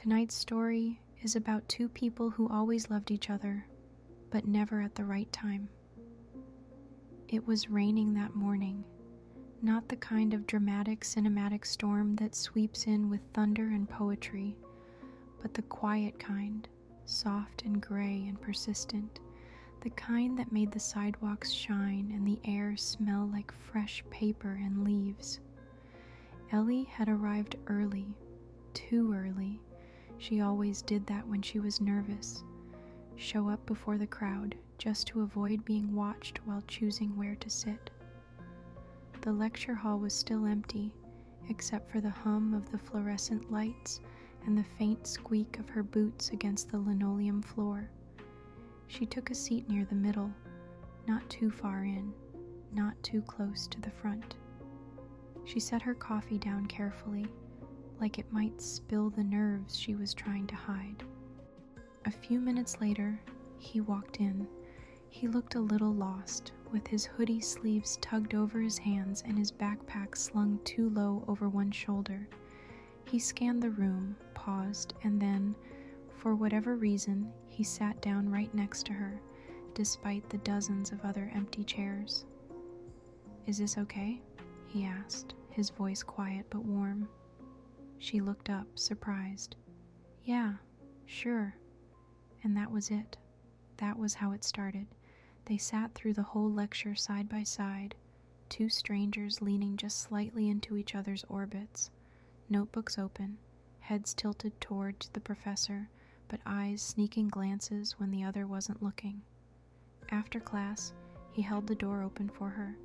Tonight's story is about two people who always loved each other, but never at the right time. It was raining that morning, not the kind of dramatic cinematic storm that sweeps in with thunder and poetry, but the quiet kind, soft and gray and persistent, the kind that made the sidewalks shine and the air smell like fresh paper and leaves. Ellie had arrived early, too early. She always did that when she was nervous. Show up before the crowd just to avoid being watched while choosing where to sit. The lecture hall was still empty, except for the hum of the fluorescent lights and the faint squeak of her boots against the linoleum floor. She took a seat near the middle, not too far in, not too close to the front. She set her coffee down carefully, like it might spill the nerves she was trying to hide. A few minutes later, he walked in. He looked a little lost, with his hoodie sleeves tugged over his hands and his backpack slung too low over one shoulder. He scanned the room, paused, and then, for whatever reason, he sat down right next to her, despite the dozens of other empty chairs. "Is this okay?" he asked, his voice quiet but warm. She looked up, surprised. "Yeah, sure." And that was it. That was how it started. They sat through the whole lecture side by side, two strangers leaning just slightly into each other's orbits, notebooks open, heads tilted towards the professor, but eyes sneaking glances when the other wasn't looking. After class, he held the door open for her.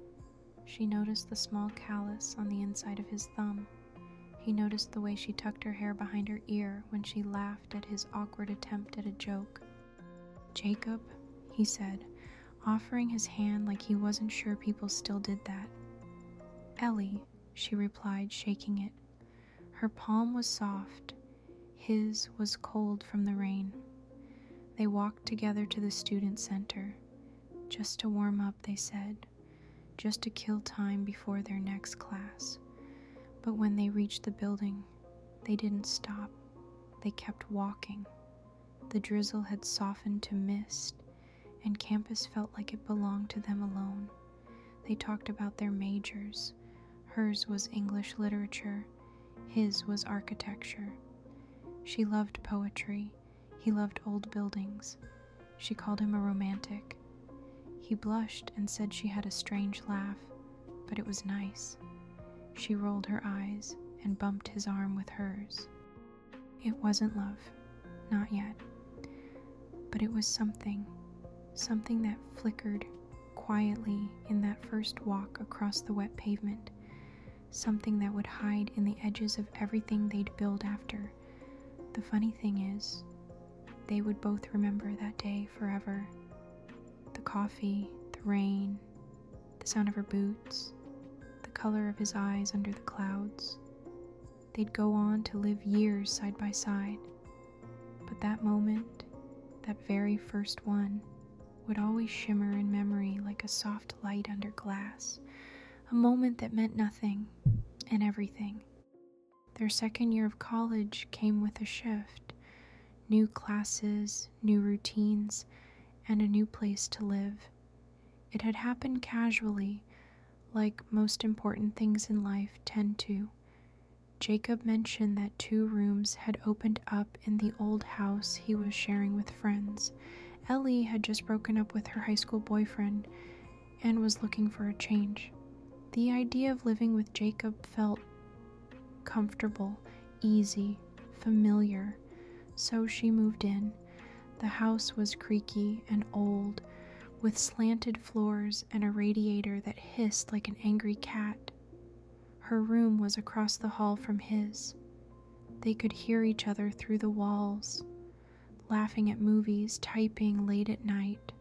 She noticed the small callus on the inside of his thumb. He noticed the way she tucked her hair behind her ear when she laughed at his awkward attempt at a joke. "Jacob," he said, offering his hand like he wasn't sure people still did that. "Ellie," she replied, shaking it. Her palm was soft. His was cold from the rain. They walked together to the student center. Just to warm up, they said. Just to kill time before their next class. But when they reached the building, they didn't stop. They kept walking. The drizzle had softened to mist, and campus felt like it belonged to them alone. They talked about their majors. Hers was English literature. His was architecture. She loved poetry. He loved old buildings. She called him a romantic. He blushed and said she had a strange laugh, but it was nice. She rolled her eyes and bumped his arm with hers. It wasn't love, not yet. But it was something that flickered quietly in that first walk across the wet pavement, something that would hide in the edges of everything they'd build after. The funny thing is, they would both remember that day forever. The coffee, the rain, the sound of her boots, the color of his eyes under the clouds. They'd go on to live years side by side, but that moment, that very first one, would always shimmer in memory like a soft light under glass, a moment that meant nothing and everything. Their second year of college came with a shift, new classes, new routines, and a new place to live. It had happened casually, like most important things in life tend to. Jacob mentioned that 2 rooms had opened up in the old house he was sharing with friends. Ellie had just broken up with her high school boyfriend and was looking for a change. The idea of living with Jacob felt comfortable, easy, familiar, so she moved in. The house was creaky and old, with slanted floors and a radiator that hissed like an angry cat. Her room was across the hall from his. They could hear each other through the walls, laughing at movies, typing late at night,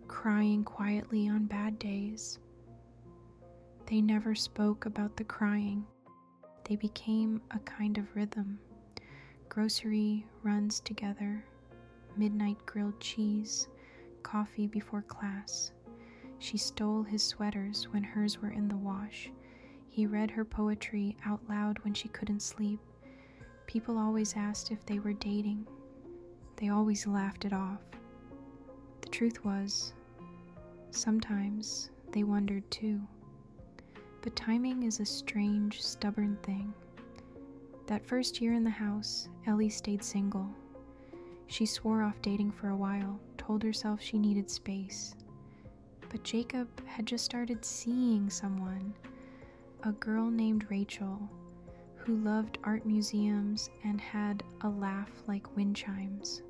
crying quietly on bad days. They never spoke about the crying. They became a kind of rhythm. Grocery runs together, midnight grilled cheese, coffee before class. She stole his sweaters when hers were in the wash. He read her poetry out loud when she couldn't sleep. People always asked if they were dating. They always laughed it off. The truth was, sometimes they wondered too. But timing is a strange, stubborn thing. That first year in the house, Ellie stayed single. She swore off dating for a while, told herself she needed space. But Jacob had just started seeing someone, a girl named Rachel, who loved art museums and had a laugh like wind chimes.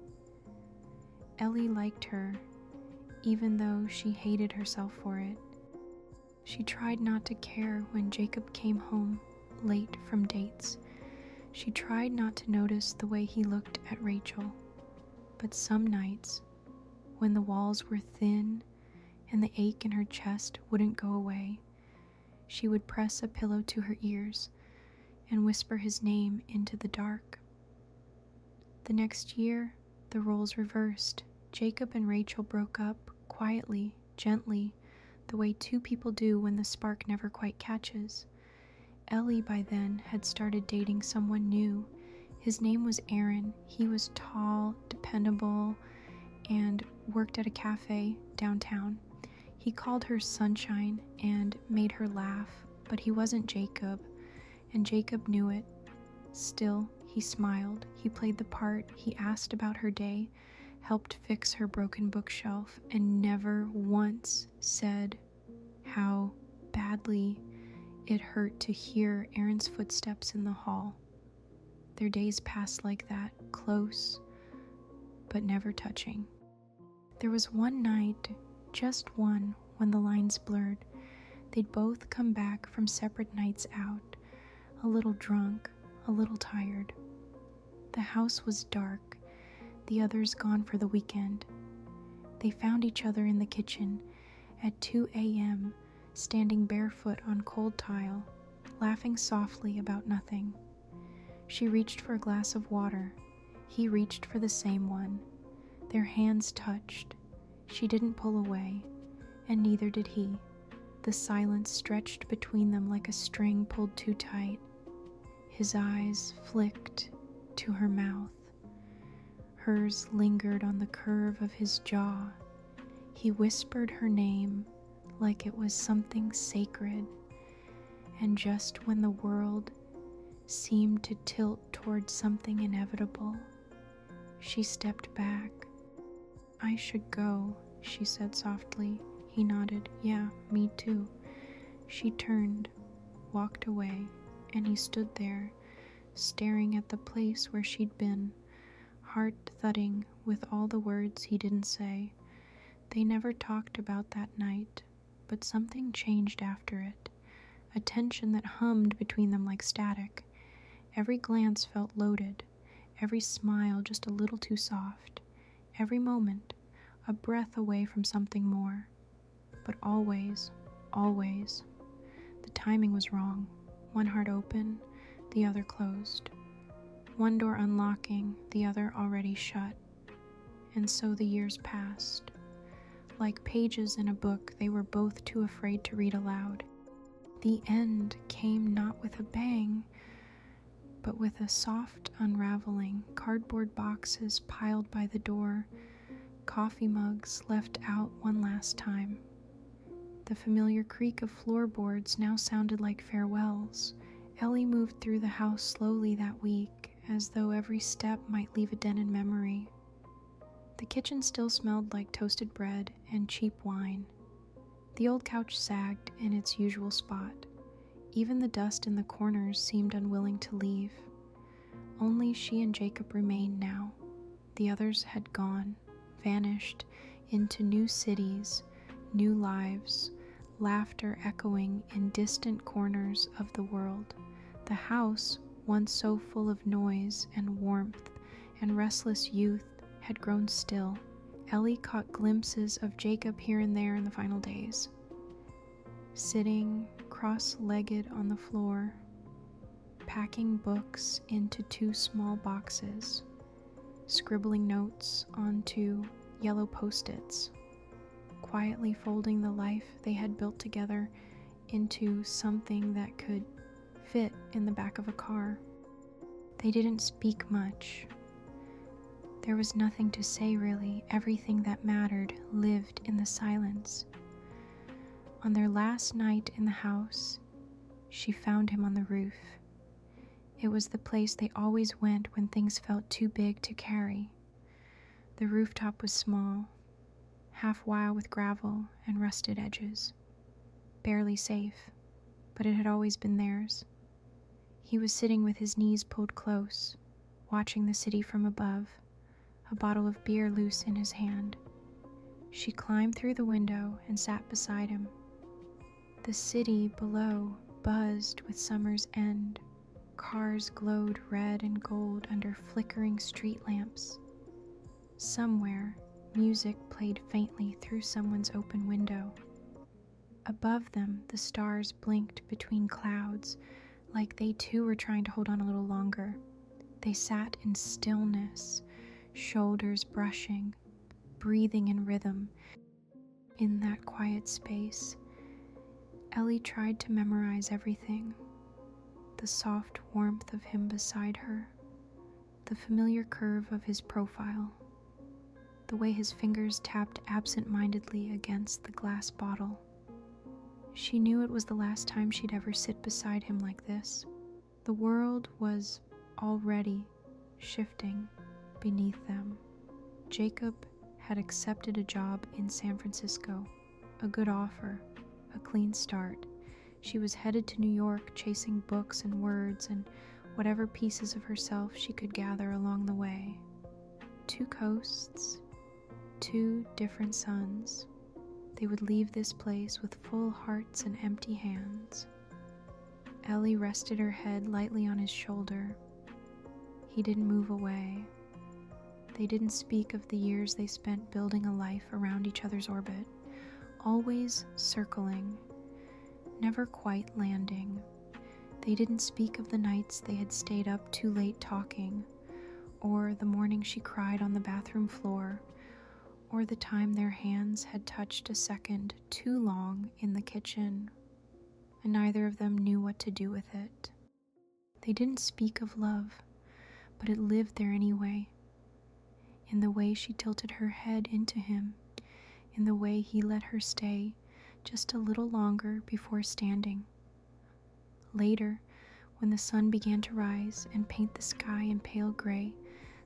Ellie liked her, even though she hated herself for it. She tried not to care when Jacob came home late from dates. She tried not to notice the way he looked at Rachel. But some nights, when the walls were thin and the ache in her chest wouldn't go away, she would press a pillow to her ears and whisper his name into the dark. The next year, the roles reversed. Jacob and Rachel broke up quietly, gently, the way two people do when the spark never quite catches. Ellie by then had started dating someone new. His name was Aaron. He was tall, dependable, and worked at a cafe downtown. He called her Sunshine and made her laugh, but he wasn't Jacob, and Jacob knew it. Still, he smiled. He played the part. He asked about her day, helped fix her broken bookshelf, and never once said how badly it hurt to hear Aaron's footsteps in the hall. Their days passed like that, close, but never touching. There was one night, just one, when the lines blurred. They'd both come back from separate nights out, a little drunk, a little tired. The house was dark, the others gone for the weekend. They found each other in the kitchen at 2 a.m., standing barefoot on cold tile, laughing softly about nothing. She reached for a glass of water. He reached for the same one. Their hands touched. She didn't pull away, and neither did he. The silence stretched between them like a string pulled too tight. His eyes flicked to her mouth. Hers lingered on the curve of his jaw. He whispered her name like it was something sacred, and just when the world seemed to tilt toward something inevitable, she stepped back. "I should go," she said softly. He nodded. "Yeah, me too." She turned, walked away, and he stood there, staring at the place where she'd been, heart thudding with all the words he didn't say. They never talked about that night, but something changed after it, a tension that hummed between them like static. Every glance felt loaded, every smile just a little too soft, every moment a breath away from something more. But always, always, the timing was wrong. One heart open, the other closed. One door unlocking, the other already shut. And so the years passed. Like pages in a book they were both too afraid to read aloud. The end came not with a bang, but with a soft unraveling, cardboard boxes piled by the door, coffee mugs left out one last time. The familiar creak of floorboards now sounded like farewells. Ellie moved through the house slowly that week, as though every step might leave a dent in memory. The kitchen still smelled like toasted bread and cheap wine. The old couch sagged in its usual spot. Even the dust in the corners seemed unwilling to leave. Only she and Jacob remained now. The others had gone, vanished into new cities, new lives, laughter echoing in distant corners of the world. The house, once so full of noise and warmth and restless youth, had grown still. Ellie caught glimpses of Jacob here and there in the final days, sitting cross-legged on the floor, packing books into 2 small boxes, scribbling notes onto yellow post-its, quietly folding the life they had built together into something that could fit in the back of a car. They didn't speak much. There was nothing to say, really. Everything that mattered lived in the silence. On their last night in the house, she found him on the roof. It was the place they always went when things felt too big to carry. The rooftop was small, half-wile with gravel and rusted edges. Barely safe, but it had always been theirs. He was sitting with his knees pulled close, watching the city from above, a bottle of beer loose in his hand. She climbed through the window and sat beside him. The city below buzzed with summer's end. Cars glowed red and gold under flickering street lamps. Somewhere, music played faintly through someone's open window. Above them, the stars blinked between clouds, like they too were trying to hold on a little longer. They sat in stillness, shoulders brushing, breathing in rhythm. In that quiet space, Ellie tried to memorize everything. The soft warmth of him beside her, the familiar curve of his profile, the way his fingers tapped absent-mindedly against the glass bottle. She knew it was the last time she'd ever sit beside him like this. The world was already shifting beneath them. Jacob had accepted a job in San Francisco, a good offer, a clean start. She was headed to New York, chasing books and words and whatever pieces of herself she could gather along the way. 2 coasts, 2 different suns. They would leave this place with full hearts and empty hands. Ellie rested her head lightly on his shoulder. He didn't move away. They didn't speak of the years they spent building a life around each other's orbit, always circling, never quite landing. They didn't speak of the nights they had stayed up too late talking, or the morning she cried on the bathroom floor, or the time their hands had touched a second too long in the kitchen, and neither of them knew what to do with it. They didn't speak of love, but it lived there anyway, in the way she tilted her head into him, in the way he let her stay just a little longer before standing. Later, when the sun began to rise and paint the sky in pale gray,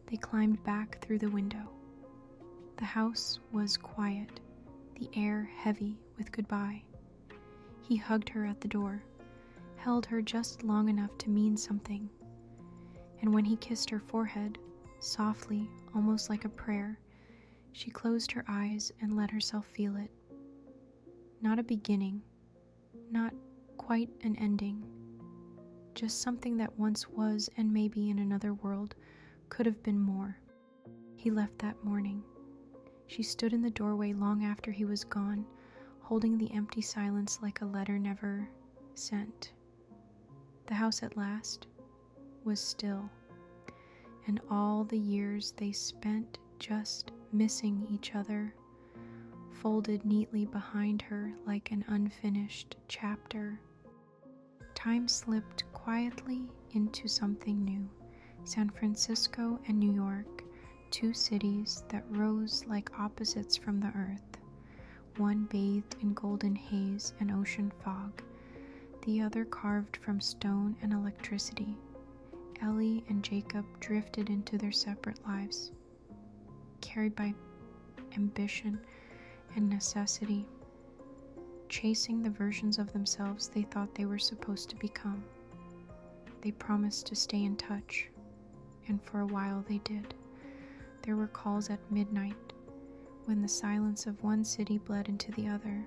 they climbed back through the window. The house was quiet, the air heavy with goodbye. He hugged her at the door, held her just long enough to mean something, and when he kissed her forehead, softly, almost like a prayer, she closed her eyes and let herself feel it. Not a beginning, not quite an ending, just something that once was and maybe in another world could have been more. He left that morning. She stood in the doorway long after he was gone, holding the empty silence like a letter never sent. The house at last was still, and all the years they spent just missing each other folded neatly behind her like an unfinished chapter. Time slipped quietly into something new. San Francisco and New York, 2 cities that rose like opposites from the earth, one bathed in golden haze and ocean fog, the other carved from stone and electricity. Ellie and Jacob drifted into their separate lives, carried by ambition and necessity, chasing the versions of themselves they thought they were supposed to become. They promised to stay in touch, and for a while they did. There were calls at midnight, when the silence of one city bled into the other.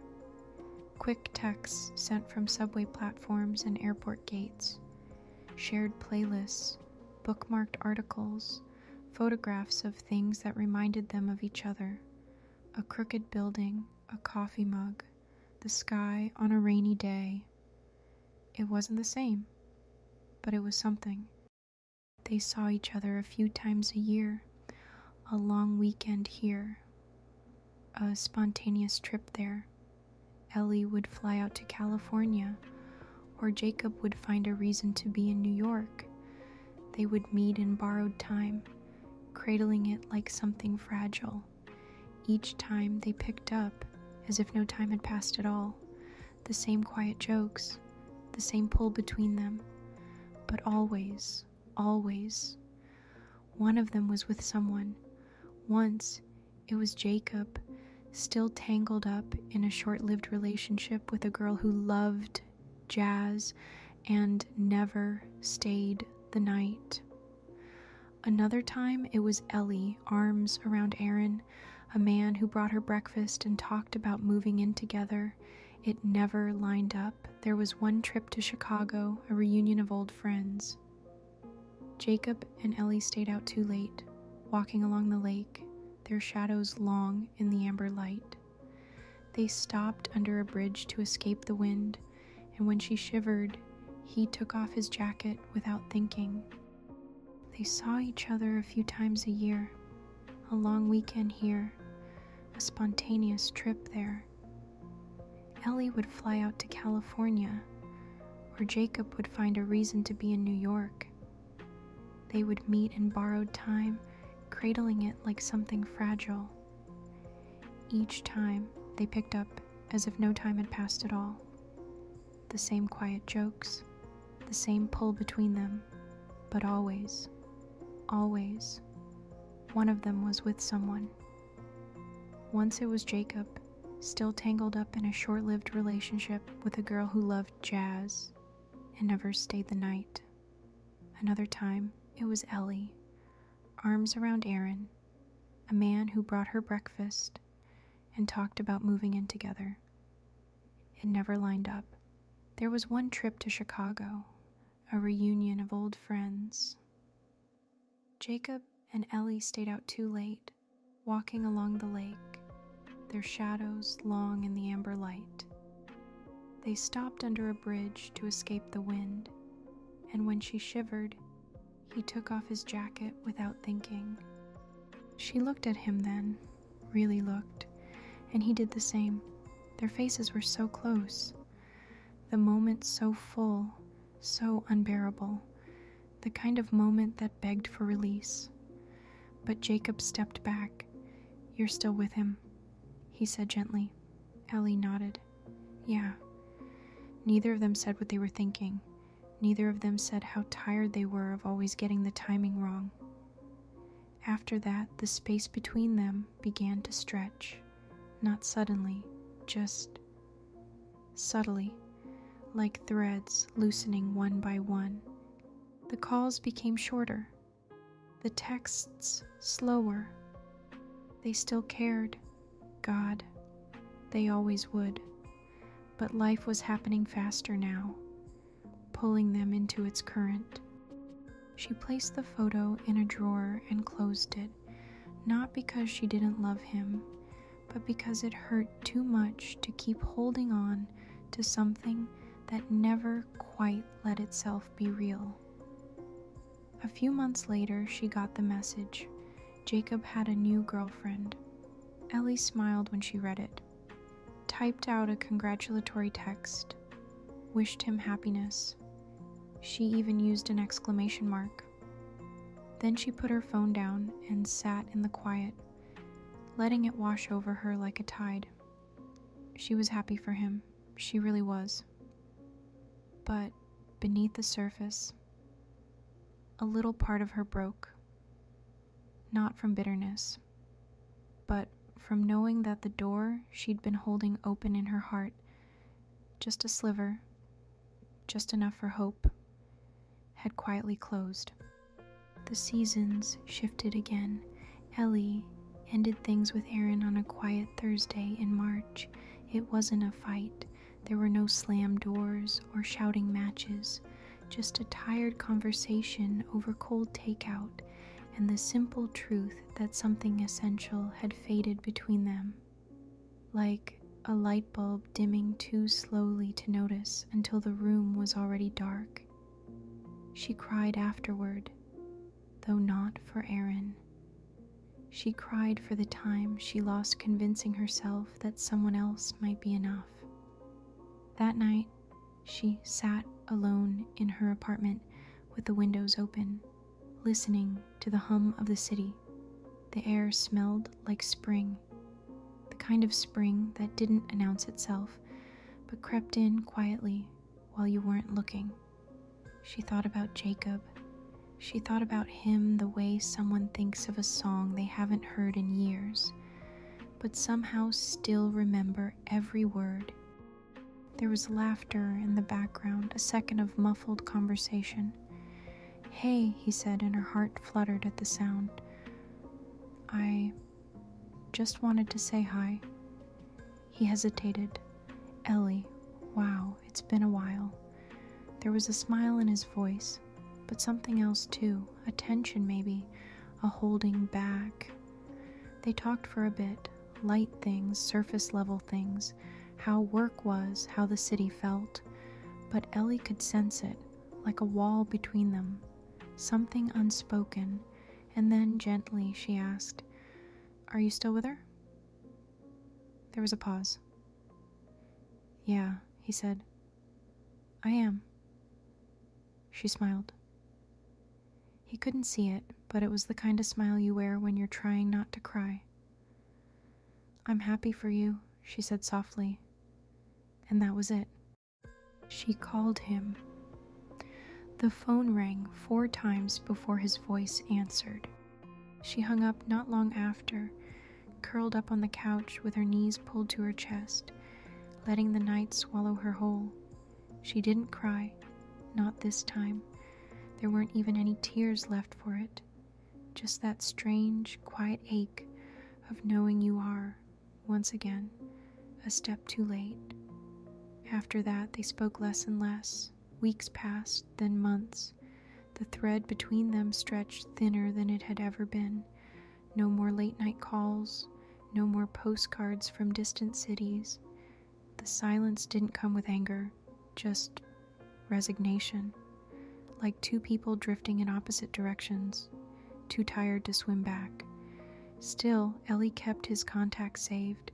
Quick texts sent from subway platforms and airport gates. Shared playlists, bookmarked articles, photographs of things that reminded them of each other. A crooked building, a coffee mug, the sky on a rainy day. It wasn't the same, but it was something. They saw each other a few times a year, a long weekend here, a spontaneous trip there. Ellie would fly out to California, or Jacob would find a reason to be in New York. they would meet in borrowed time, cradling it like something fragile. Each time they picked up, as if no time had passed at all, the same quiet jokes, the same pull between them, but always, always, one of them was with someone. Once, it was Jacob, still tangled up in a short-lived relationship with a girl who loved jazz and never stayed the night. Another time, it was Ellie, arms around Aaron, a man who brought her breakfast and talked about moving in together. It never lined up. There was one trip to Chicago, a reunion of old friends. Jacob and Ellie stayed out too late, walking along the lake, their shadows long in the amber light. They stopped under a bridge to escape the wind, and when she shivered, he took off his jacket without thinking. They saw each other a few times a year, a long weekend here, a spontaneous trip there. Ellie would fly out to California, or Jacob would find a reason to be in New York. They would meet in borrowed time, cradling it like something fragile. Each time they picked up as if no time had passed at all. The same quiet jokes, the same pull between them, but always, always, one of them was with someone. Once it was Jacob, still tangled up in a short-lived relationship with a girl who loved jazz and never stayed the night. Another time, it was Ellie, arms around Aaron, a man who brought her breakfast and talked about moving in together. It never lined up. There was one trip to Chicago, a reunion of old friends. Jacob and Ellie stayed out too late, walking along the lake, their shadows long in the amber light. They stopped under a bridge to escape the wind, and when she shivered, he took off his jacket without thinking. She looked at him then, really looked, and he did the same. Their faces were so close, the moment so full, so unbearable, the kind of moment that begged for release. But Jacob stepped back. "You're still with him," he said gently. Ellie nodded. "Yeah." Neither of them said what they were thinking. Neither of them said how tired they were of always getting the timing wrong. After that, the space between them began to stretch, not suddenly, just subtly, like threads loosening one by one. The calls became shorter, the texts slower. They still cared. God, they always would. But life was happening faster now, pulling them into its current. She placed the photo in a drawer and closed it, not because she didn't love him, but because it hurt too much to keep holding on to something that never quite let itself be real. A few months later, she got the message. Jacob had a new girlfriend. Ellie smiled when she read it, typed out a congratulatory text, wished him happiness. She even used an exclamation mark. Then she put her phone down and sat in the quiet, letting it wash over her like a tide. She was happy for him. She really was. But beneath the surface, a little part of her broke. Not from bitterness, but from knowing that the door she'd been holding open in her heart, just a sliver, just enough for hope, had quietly closed. The seasons shifted again. Ellie ended things with Aaron on a quiet Thursday in March. It wasn't a fight. There were no slammed doors or shouting matches, just a tired conversation over cold takeout and the simple truth that something essential had faded between them, like a light bulb dimming too slowly to notice until the room was already dark. She cried afterward, though not for Aaron. She cried for the time she lost convincing herself that someone else might be enough. That night, she sat alone in her apartment with the windows open, listening to the hum of the city. The air smelled like spring, the kind of spring that didn't announce itself, but crept in quietly while you weren't looking. She thought about Jacob. She thought about him the way someone thinks of a song they haven't heard in years, but somehow still remember every word. There was laughter in the background, a second of muffled conversation. "Hey," he said, and her heart fluttered at the sound. "I just wanted to say hi." He hesitated. "Ellie, wow, it's been a while." There was a smile in his voice, but something else too, a tension maybe, a holding back. They talked for a bit, light things, surface level things, how work was, how the city felt, but Ellie could sense it, like a wall between them, something unspoken, and then gently she asked, "Are you still with her?" There was a pause. "Yeah," he said. "I am." She smiled. He couldn't see it, but it was the kind of smile you wear when you're trying not to cry. "I'm happy for you," she said softly. And that was it. She called him. The phone rang 4 times before his voice answered. She hung up not long after, curled up on the couch with her knees pulled to her chest, letting the night swallow her whole. She didn't cry, not this time. There weren't even any tears left for it, just that strange, quiet ache of knowing you are, once again, a step too late. After that, they spoke less and less. Weeks passed, then months. The thread between them stretched thinner than it had ever been. No more late-night calls, no more postcards from distant cities. The silence didn't come with anger, just resignation, like 2 people drifting in opposite directions, too tired to swim back. Still, Ellie kept his contact saved.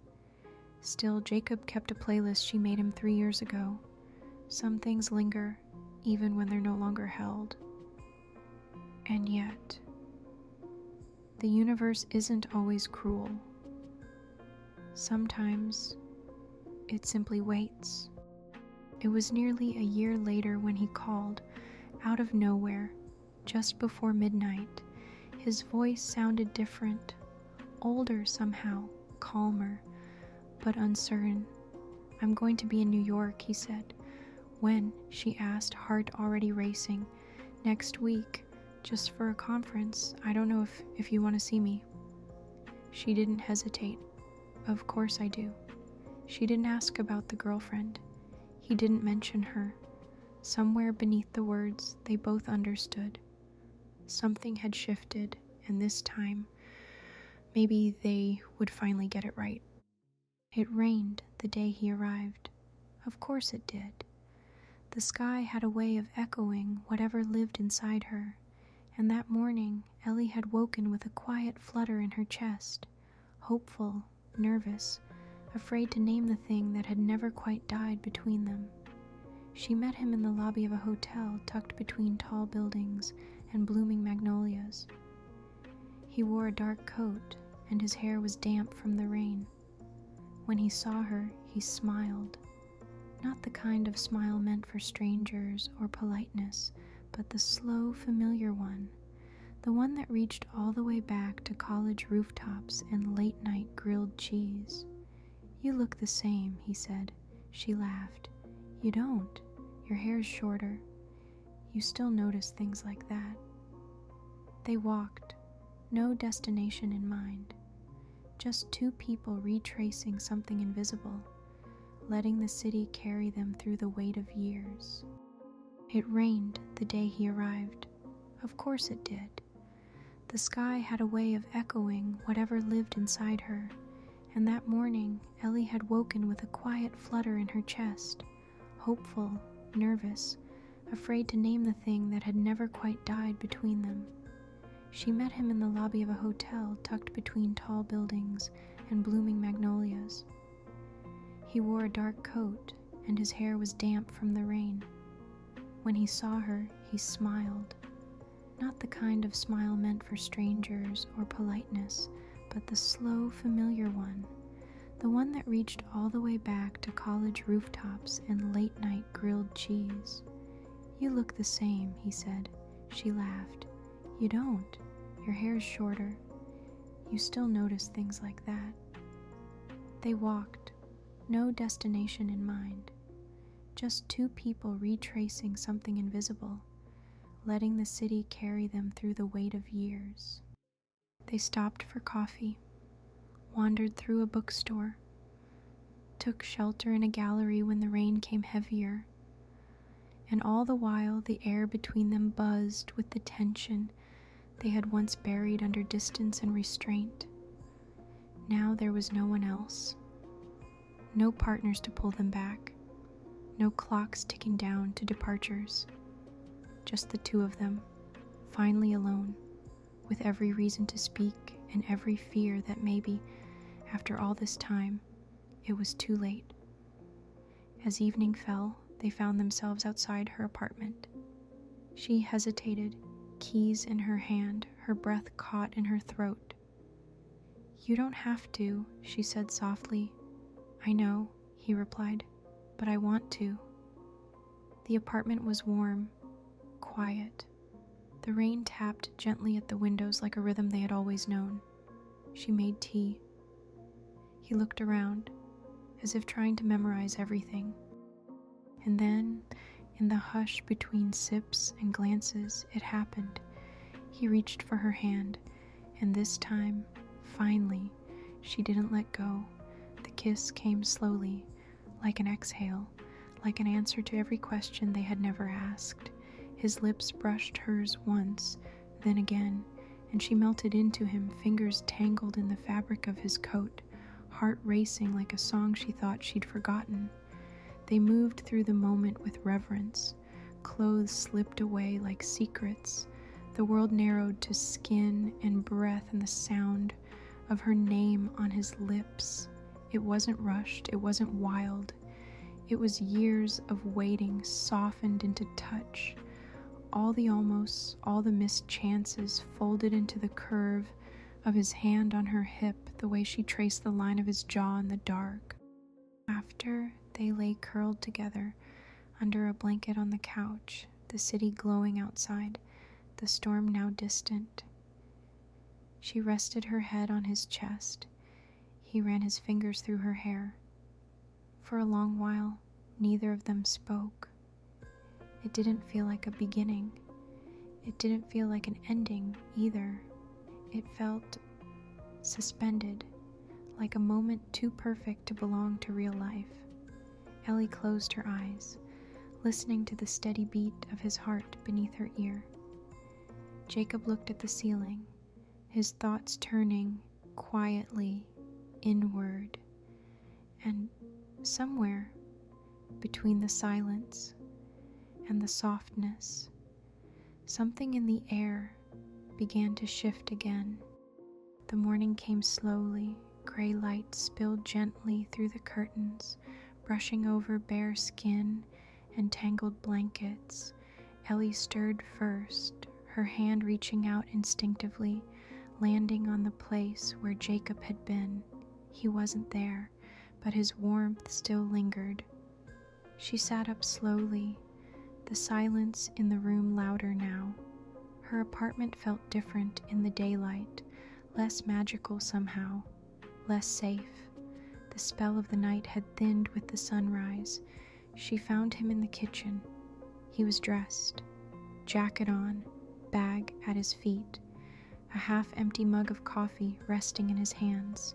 Still, Jacob kept a playlist she made him 3 years ago. Some things linger, even when they're no longer held. And yet, the universe isn't always cruel. Sometimes, it simply waits. It was nearly a year later when he called, out of nowhere, just before midnight. His voice sounded different, older somehow, calmer, but uncertain. "I'm going to be in New York," he said. "When?" she asked, heart already racing. "Next week, just for a conference. I don't know if you want to see me." She didn't hesitate. "Of course I do." She didn't ask about the girlfriend. He didn't mention her. Somewhere beneath the words, they both understood. Something had shifted, and this time, maybe they would finally get it right. It rained the day he arrived. Of course it did. The sky had a way of echoing whatever lived inside her, and that morning Ellie had woken with a quiet flutter in her chest, hopeful, nervous, afraid to name the thing that had never quite died between them. She met him in the lobby of a hotel tucked between tall buildings and blooming magnolias. He wore a dark coat, and his hair was damp from the rain. When he saw her, he smiled. Not the kind of smile meant for strangers or politeness, but the slow, familiar one. The one that reached all the way back to college rooftops and late-night grilled cheese. "You look the same," he said. She laughed. "You don't. Your hair's shorter. You still notice things like that." They walked, no destination in mind. Just 2 people retracing something invisible, letting the city carry them through the weight of years. It rained the day he arrived. Of course it did. The sky had a way of echoing whatever lived inside her, and that morning Ellie had woken with a quiet flutter in her chest, hopeful, nervous, afraid to name the thing that had never quite died between them. She met him in the lobby of a hotel tucked between tall buildings and blooming magnolias. He wore a dark coat, and his hair was damp from the rain. When he saw her, he smiled. Not the kind of smile meant for strangers or politeness, but the slow, familiar one. The one that reached all the way back to college rooftops and late-night grilled cheese. "You look the same," he said. She laughed. "You don't. Your hair's shorter. You still notice things like that." They walked, no destination in mind. Just two people retracing something invisible, letting the city carry them through the weight of years. They stopped for coffee, wandered through a bookstore, took shelter in a gallery when the rain came heavier, and all the while the air between them buzzed with the tension they had once buried under distance and restraint. Now there was no one else, no partners to pull them back, no clocks ticking down to departures, just the two of them, finally alone, with every reason to speak and every fear that maybe, after all this time, it was too late. As evening fell, they found themselves outside her apartment. She hesitated, keys in her hand, her breath caught in her throat. "You don't have to," she said softly. "I know," he replied, "but I want to." The apartment was warm, quiet. The rain tapped gently at the windows like a rhythm they had always known. She made tea. He looked around, as if trying to memorize everything. And then, in the hush between sips and glances, it happened. He reached for her hand, and this time, finally, she didn't let go. The kiss came slowly, like an exhale, like an answer to every question they had never asked. His lips brushed hers once, then again, and she melted into him, fingers tangled in the fabric of his coat, heart racing like a song she thought she'd forgotten. They moved through the moment with reverence. Clothes slipped away like secrets. The world narrowed to skin and breath and the sound of her name on his lips. It wasn't rushed, it wasn't wild. It was years of waiting softened into touch. All the almosts, all the missed chances folded into the curve of his hand on her hip, the way she traced the line of his jaw in the dark. After they lay curled together under a blanket on the couch, the city glowing outside, the storm now distant. She rested her head on his chest. He ran his fingers through her hair. For a long while, neither of them spoke. It didn't feel like a beginning. It didn't feel like an ending either. It felt suspended, like a moment too perfect to belong to real life. Ellie closed her eyes, listening to the steady beat of his heart beneath her ear. Jacob looked at the ceiling, his thoughts turning quietly inward, and somewhere between the silence and the softness, something in the air began to shift again. The morning came slowly. Gray light spilled gently through the curtains, brushing over bare skin and tangled blankets. Ellie stirred first, her hand reaching out instinctively, landing on the place where Jacob had been. He wasn't there, but his warmth still lingered. She sat up slowly, the silence in the room louder now. Her apartment felt different in the daylight, less magical somehow, less safe. The spell of the night had thinned with the sunrise. She found him in the kitchen. He was dressed, jacket on, bag at his feet, a half-empty mug of coffee resting in his hands.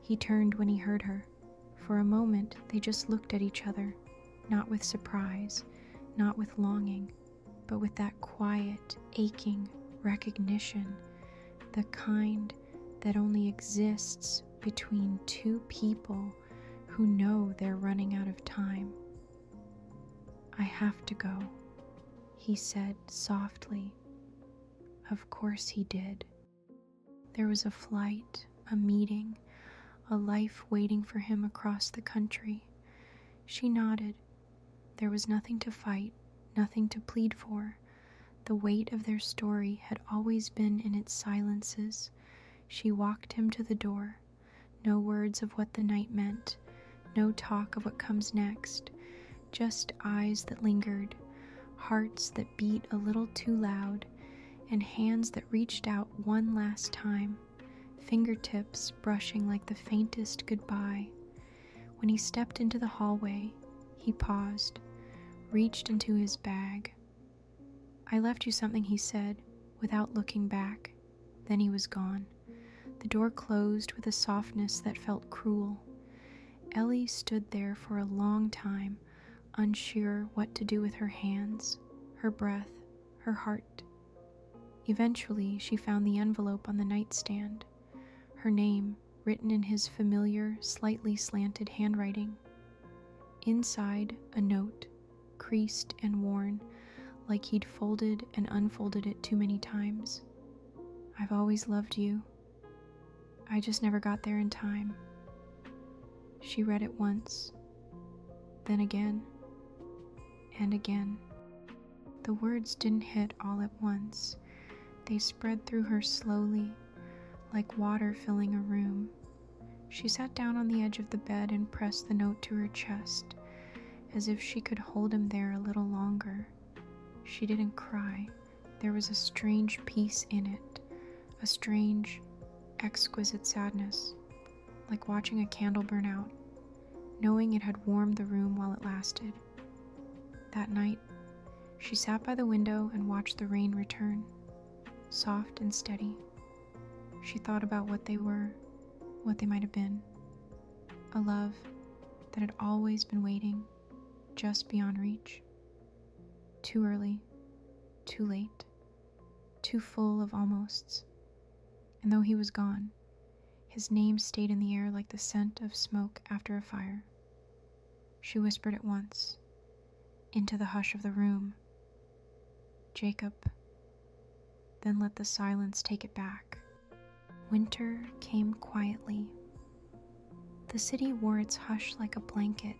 He turned when he heard her. For a moment, they just looked at each other, not with surprise, not with longing, but with that quiet, aching recognition, the kind that only exists between two people who know they're running out of time. "I have to go," he said softly. Of course he did. There was a flight, a meeting, a life waiting for him across the country. She nodded. There was nothing to fight, nothing to plead for. The weight of their story had always been in its silences. She walked him to the door. No words of what the night meant, no talk of what comes next, just eyes that lingered, hearts that beat a little too loud, and hands that reached out one last time, fingertips brushing like the faintest goodbye. When he stepped into the hallway, he paused, reached into his bag. "I left you something," he said, without looking back. Then he was gone. The door closed with a softness that felt cruel. Ellie stood there for a long time, unsure what to do with her hands, her breath, her heart. Eventually, she found the envelope on the nightstand, her name written in his familiar, slightly slanted handwriting. Inside, a note, creased and worn, like he'd folded and unfolded it too many times. "I've always loved you. I just never got there in time." She read it once, then again, and again. The words didn't hit all at once. They spread through her slowly, like water filling a room. She sat down on the edge of the bed and pressed the note to her chest, as if she could hold him there a little longer. She didn't cry. There was a strange peace in it, a strange, exquisite sadness, like watching a candle burn out, knowing it had warmed the room while it lasted. That night, she sat by the window and watched the rain return, soft and steady. She thought about what they were, what they might have been. A love that had always been waiting, just beyond reach. Too early, too late, too full of almosts. And though he was gone, his name stayed in the air like the scent of smoke after a fire. She whispered it once, into the hush of the room, "Jacob," then let the silence take it back. Winter came quietly. The city wore its hush like a blanket.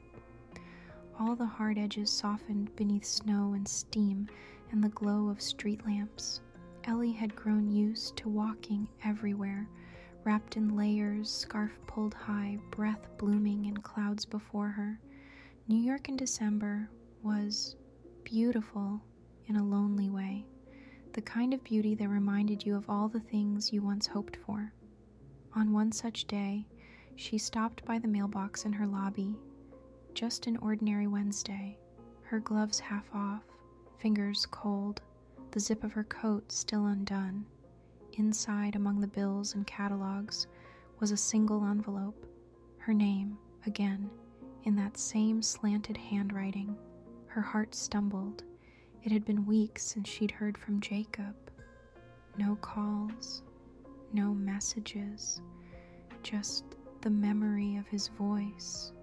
All the hard edges softened beneath snow and steam and the glow of street lamps. Ellie had grown used to walking everywhere, wrapped in layers, scarf pulled high, breath blooming in clouds before her. New York in December was beautiful in a lonely way, the kind of beauty that reminded you of all the things you once hoped for. On one such day, she stopped by the mailbox in her lobby, just an ordinary Wednesday, her gloves half off, fingers cold, the zip of her coat still undone. Inside, among the bills and catalogs, was a single envelope, her name, again, in that same slanted handwriting. Her heart stumbled. It had been weeks since she'd heard from Jacob. No calls, no messages, just the memory of his voice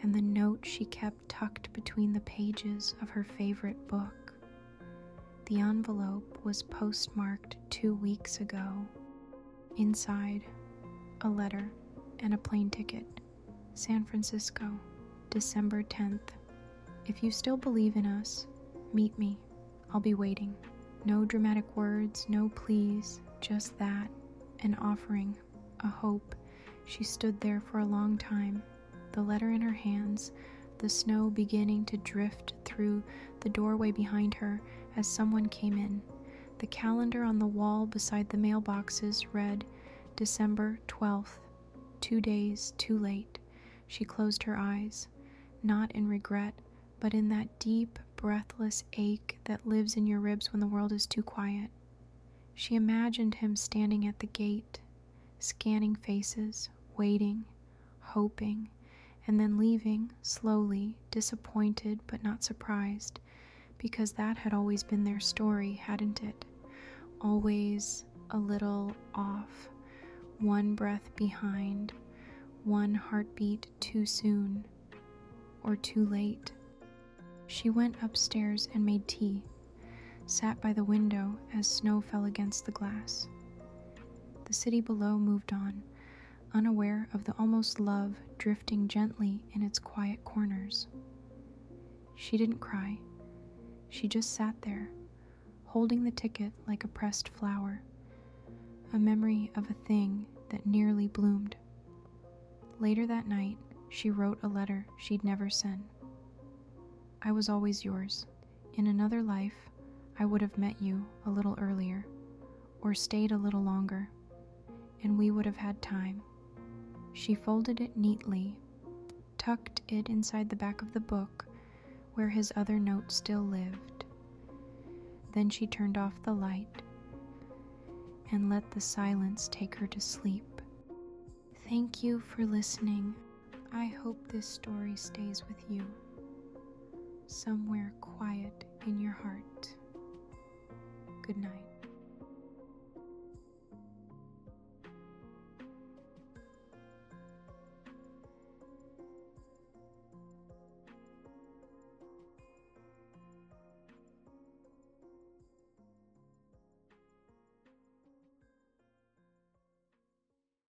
and the note she kept tucked between the pages of her favorite book. The envelope was postmarked 2 weeks ago. Inside, a letter and a plane ticket. San Francisco, December 10th. "If you still believe in us, meet me. I'll be waiting." No dramatic words, no pleas, just that, an offering, a hope. She stood there for a long time, the letter in her hands, the snow beginning to drift through the doorway behind her as someone came in. The calendar on the wall beside the mailboxes read December 12th, 2 days too late. She closed her eyes, not in regret, but in that deep, breathless ache that lives in your ribs when the world is too quiet. She imagined him standing at the gate, scanning faces, waiting, hoping, and then leaving, slowly, disappointed but not surprised, because that had always been their story, hadn't it? Always a little off, one breath behind, one heartbeat too soon, or too late. She went upstairs and made tea, sat by the window as snow fell against the glass. The city below moved on, unaware of the almost love drifting gently in its quiet corners. She didn't cry. She just sat there, holding the ticket like a pressed flower, a memory of a thing that nearly bloomed. Later that night, she wrote a letter she'd never sent. I was always yours. In another life, I would have met you a little earlier, or stayed a little longer, and we would have had time. She folded it neatly, tucked it inside the back of the book where his other note still lived. Then she turned off the light and let the silence take her to sleep. Thank you for listening. I hope this story stays with you, somewhere quiet in your heart. Good night.